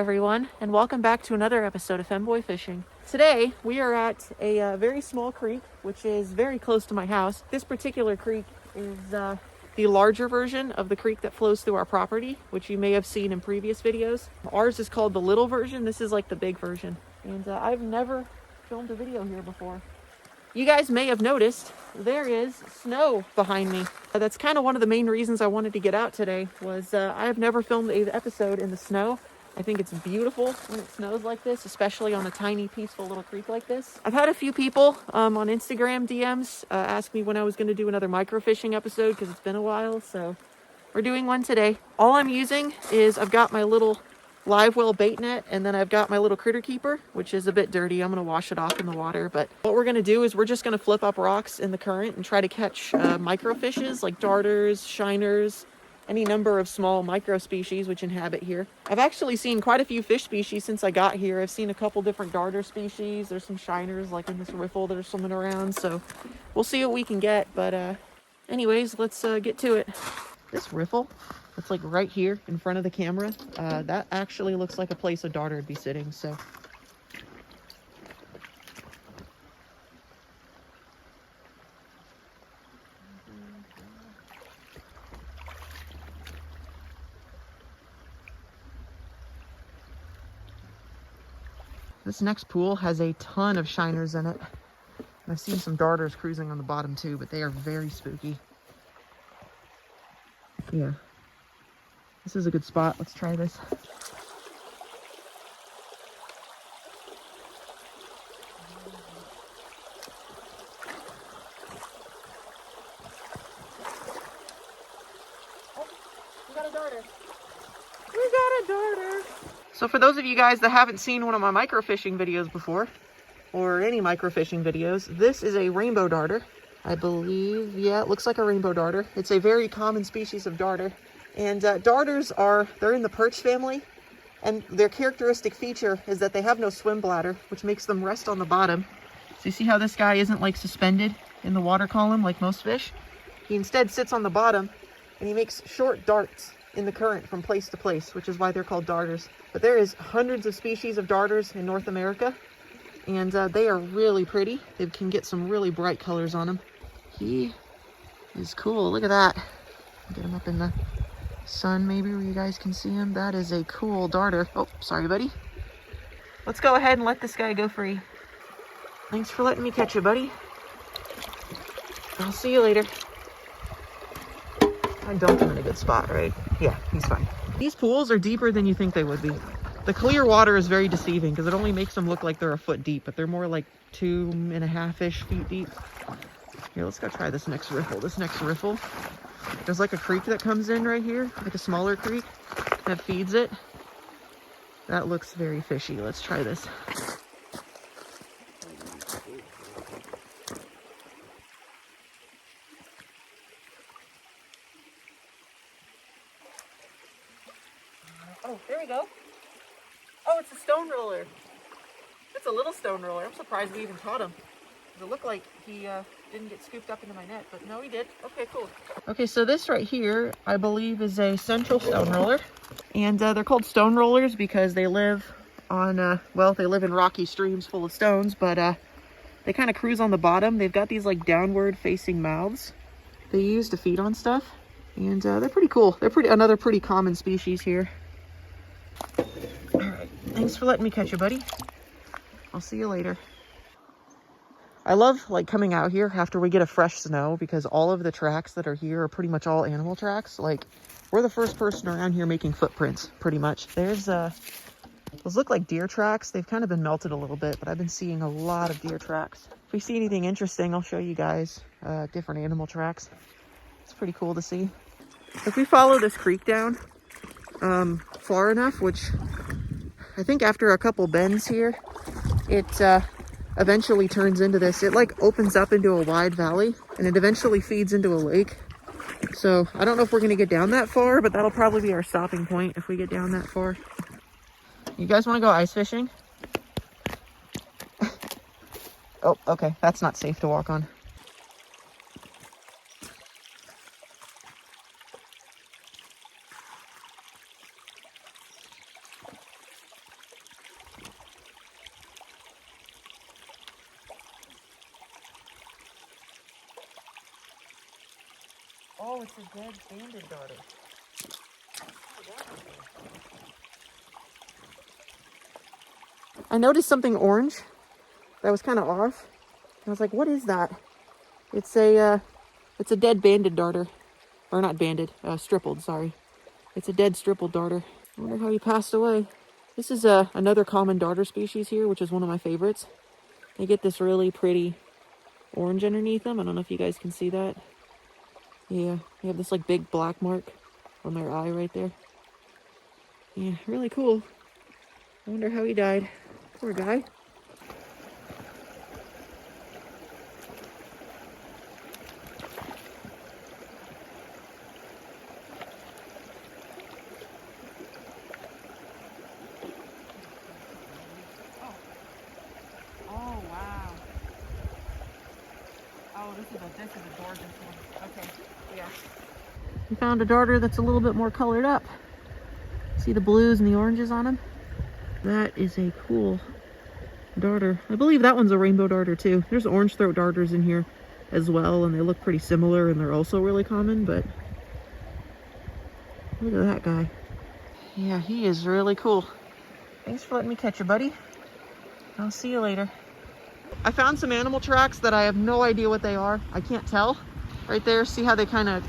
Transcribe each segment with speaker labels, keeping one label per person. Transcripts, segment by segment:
Speaker 1: everyone, and welcome back to another episode of Femboy Fishing. Today we are at a very small creek, which is very close to my house. This particular creek is the larger version of the creek that flows through our property, which you may have seen in previous videos. Ours is called the little version. This is like the big version, and I've never filmed a video here before. You guys may have noticed there is snow behind me. That's kind of one of the main reasons I wanted to get out today was I have never filmed an episode in the snow. I think it's beautiful when it snows like this, especially on a tiny, peaceful little creek like this. I've had a few people on Instagram DMs ask me when I was going to do another microfishing episode because it's been a while, so we're doing one today. All I'm using is I've got my little live well bait net, and then I've got my little critter keeper, which is a bit dirty. I'm going to wash it off in the water, but what we're going to do is we're just going to flip up rocks in the current and try to catch microfishes like darters, shiners, any number of small micro species which inhabit here. I've actually seen quite a few fish species since I got here. I've seen a couple different darter species. There's some shiners like in this riffle that are swimming around, so we'll see what we can get. But anyways, let's get to it. This riffle, it's like right here in front of the camera. That actually looks like a place a darter would be sitting, so. This next pool has a ton of shiners in it. I've seen some darters cruising on the bottom too, but they are very spooky. Yeah. This is a good spot. Let's try this. Oh, we got a darter. We got a darter. So for those of you guys that haven't seen one of my microfishing videos before, or any microfishing videos, this is a rainbow darter. I believe, yeah, it looks like a rainbow darter. It's a very common species of darter. And darters they're in the perch family, and their characteristic feature is that they have no swim bladder, which makes them rest on the bottom. So you see how this guy isn't like suspended in the water column like most fish? He instead sits on the bottom, and he makes short darts in the current from place to place, which is why they're called darters. But there is hundreds of species of darters in North America, and they are really pretty. They can get some really bright colors on them. He is cool. Look at that. Get him up in the sun maybe where you guys can see him. That is a cool darter. Oh, sorry, buddy. Let's go ahead and let this guy go free. Thanks for letting me catch you, buddy. I'll see you later. I dumped him in a good spot, right? Yeah, he's fine. These pools are deeper than you think they would be. The clear water is very deceiving because it only makes them look like they're a foot deep, but they're more like 2.5-ish feet deep. Here, let's go try this next riffle. There's like a creek that comes in right here, like a smaller creek that feeds it. That looks very fishy. Let's try this. Oh, there we go. Oh, it's a stone roller. It's a little stone roller. I'm surprised we even caught him. It looked like he didn't get scooped up into my net, but no, he did. Okay, cool. Okay, so this right here, I believe, is a central stone roller. And they're called stone rollers because they live on, well, they live in rocky streams full of stones, but they kind of cruise on the bottom. They've got these like downward facing mouths they use to feed on stuff. And they're pretty cool. They're another pretty common species here. All right, thanks for letting me catch you, buddy. I'll see you later. I love like coming out here after we get a fresh snow because all of the tracks that are here are pretty much all animal tracks. Like we're the first person around here making footprints pretty much. There's those look like deer tracks. They've kind of been melted a little bit, but I've been seeing a lot of deer tracks. If we see anything interesting, I'll show you guys different animal tracks. It's pretty cool to see. If we follow this creek down far enough, which I think after a couple bends here, it eventually turns into this. It like opens up into a wide valley and it eventually feeds into a lake. So I don't know if we're gonna get down that far, but that'll probably be our stopping point if we get down that far. You guys want to go ice fishing? Oh, okay, that's not safe to walk on. Oh, it's a dead banded darter. I noticed something orange that was kind of off. I was like, what is that? It's a dead banded darter. Or not banded, strippled, sorry. It's a dead strippled darter. I wonder how he passed away. This is another common darter species here, which is one of my favorites. They get this really pretty orange underneath them. I don't know if you guys can see that. Yeah, they have this like big black mark on their eye right there. Yeah, really cool. I wonder how he died. Poor guy. Oh, wow. Oh, this is a gorgeous one. Okay, yeah. We found a darter that's a little bit more colored up. See the blues and the oranges on him? That is a cool darter. I believe that one's a rainbow darter too. There's orange throat darters in here as well, and they look pretty similar, and they're also really common, but look at that guy. Yeah, he is really cool. Thanks for letting me catch you, buddy. I'll see you later. I found some animal tracks that I have no idea what they are. I can't tell. Right there, see how they kind of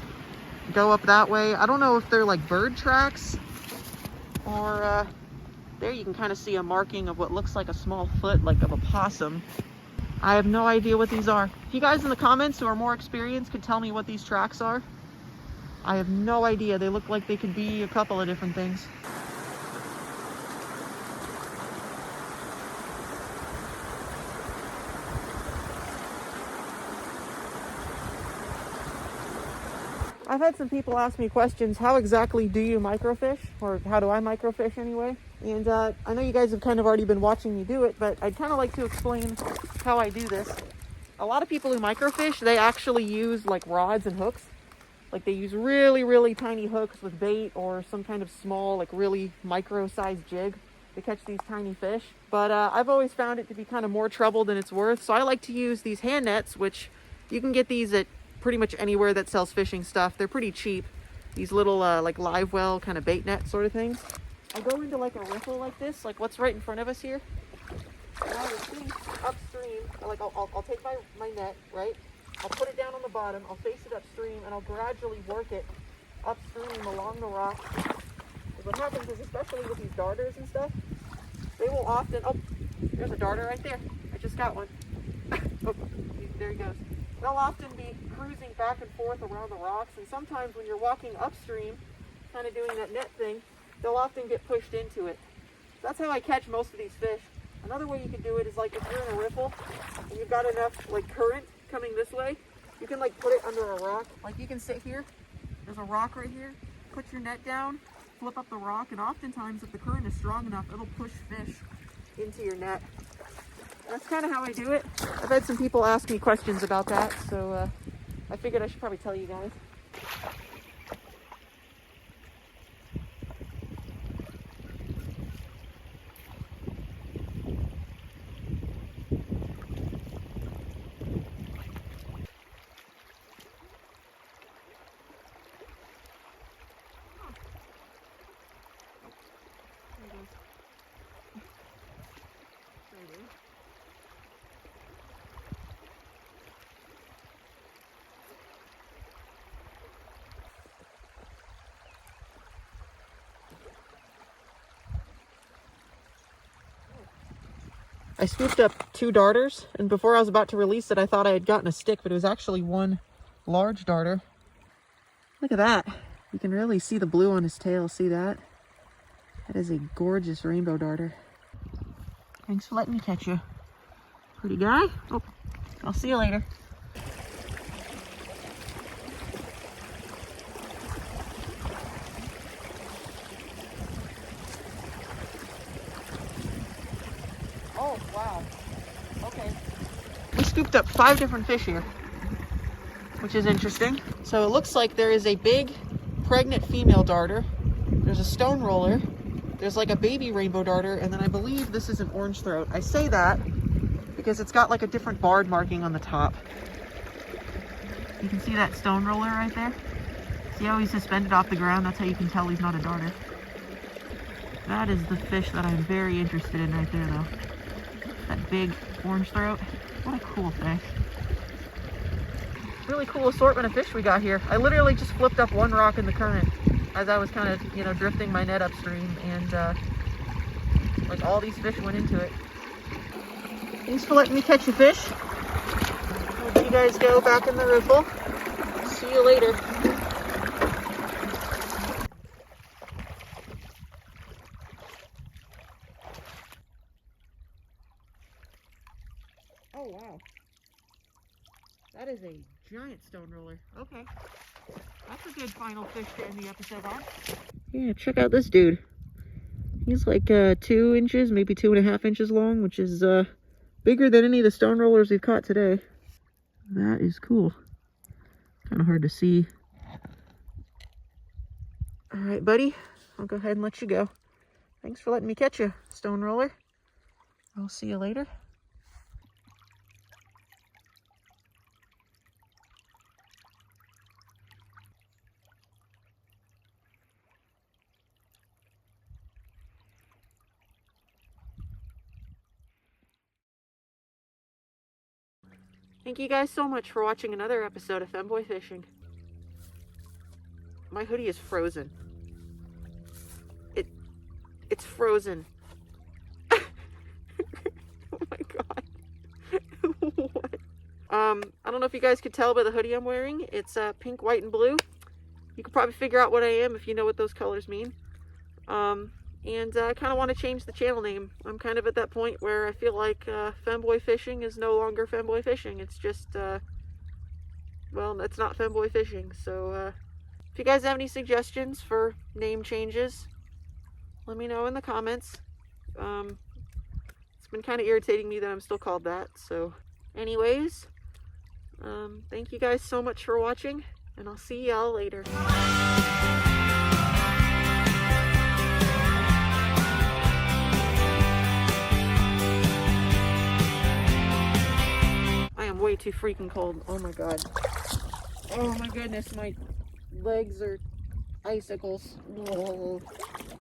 Speaker 1: go up that way? I don't know if they're like bird tracks or there you can kind of see a marking of what looks like a small foot, like of a possum. I have no idea what these are. If you guys in the comments who are more experienced could tell me what these tracks are, I have no idea. They look like they could be a couple of different things. I've had some people ask me questions, how exactly do you microfish? Or how do I microfish anyway? And I know you guys have kind of already been watching me do it, but I'd kind of like to explain how I do this. A lot of people who microfish, they actually use like rods and hooks. Like they use really, really tiny hooks with bait or some kind of small, like really micro-sized jig to catch these tiny fish. But I've always found it to be kind of more trouble than it's worth. So I like to use these hand nets, which you can get these at pretty much anywhere that sells fishing stuff. They're pretty cheap. These little like live well kind of bait net sort of things. I go into like a riffle like this, like what's right in front of us here. And I will see upstream, like I'll take my net, right? I'll put it down on the bottom, I'll face it upstream, and I'll gradually work it upstream along the rock. And what happens is, especially with these darters and stuff, they will often, oh, there's a darter right there. I just got one. Oh, there he goes. They'll often be cruising back and forth around the rocks, and sometimes when you're walking upstream, kind of doing that net thing, they'll often get pushed into it. That's how I catch most of these fish. Another way you can do it is like if you're in a riffle and you've got enough like current coming this way, you can like put it under a rock. Like you can sit here, there's a rock right here, put your net down, flip up the rock, and oftentimes if the current is strong enough, it'll push fish into your net. That's kind of how I do it. I've had some people ask me questions about that, so I figured I should probably tell you guys. I scooped up 2 darters, and before I was about to release it, I thought I had gotten a stick, but it was actually one large darter. Look at that. You can really see the blue on his tail. See that? That is a gorgeous rainbow darter. Thanks for letting me catch you. Pretty guy. Oh, I'll see you later. Oh, wow. Okay. We scooped up 5 different fish here, which is interesting. So it looks like there is a big pregnant female darter. There's a stone roller. There's like a baby rainbow darter, and then I believe this is an orange throat. I say that because it's got like a different barred marking on the top. You can see that stone roller right there. See how he's suspended off the ground? That's how you can tell he's not a darter. That is the fish that I'm very interested in right there, though. That big orange throat. What a cool fish. Really cool assortment of fish we got here. I literally just flipped up one rock in the current as I was kind of, you know, drifting my net upstream, and like all these fish went into it. Thanks for letting me catch a fish. I'll let you guys go back in the riffle. See you later. Oh wow. That is a giant stone roller. Okay. That's a good final fish to end the episode on. Yeah, check out this dude. He's like 2 inches, maybe 2.5 inches long, which is bigger than any of the stone rollers we've caught today. That is cool. Kind of hard to see. All right, buddy. I'll go ahead and let you go. Thanks for letting me catch you, stone roller. I'll see you later. Thank you guys so much for watching another episode of Femboy Fishing. My hoodie is frozen. It's frozen. Oh my god. What? I don't know if you guys could tell by the hoodie I'm wearing. It's pink, white, and blue. You could probably figure out what I am if you know what those colors mean. And I kind of want to change the channel name. I'm kind of at that point where I feel like Femboy Fishing is no longer Femboy Fishing. It's just, well, it's not Femboy Fishing. So if you guys have any suggestions for name changes, let me know in the comments. It's been kind of irritating me that I'm still called that. So anyways, thank you guys so much for watching, and I'll see y'all later. Way too freaking cold. Oh my god. Oh my goodness, my legs are icicles. Whoa.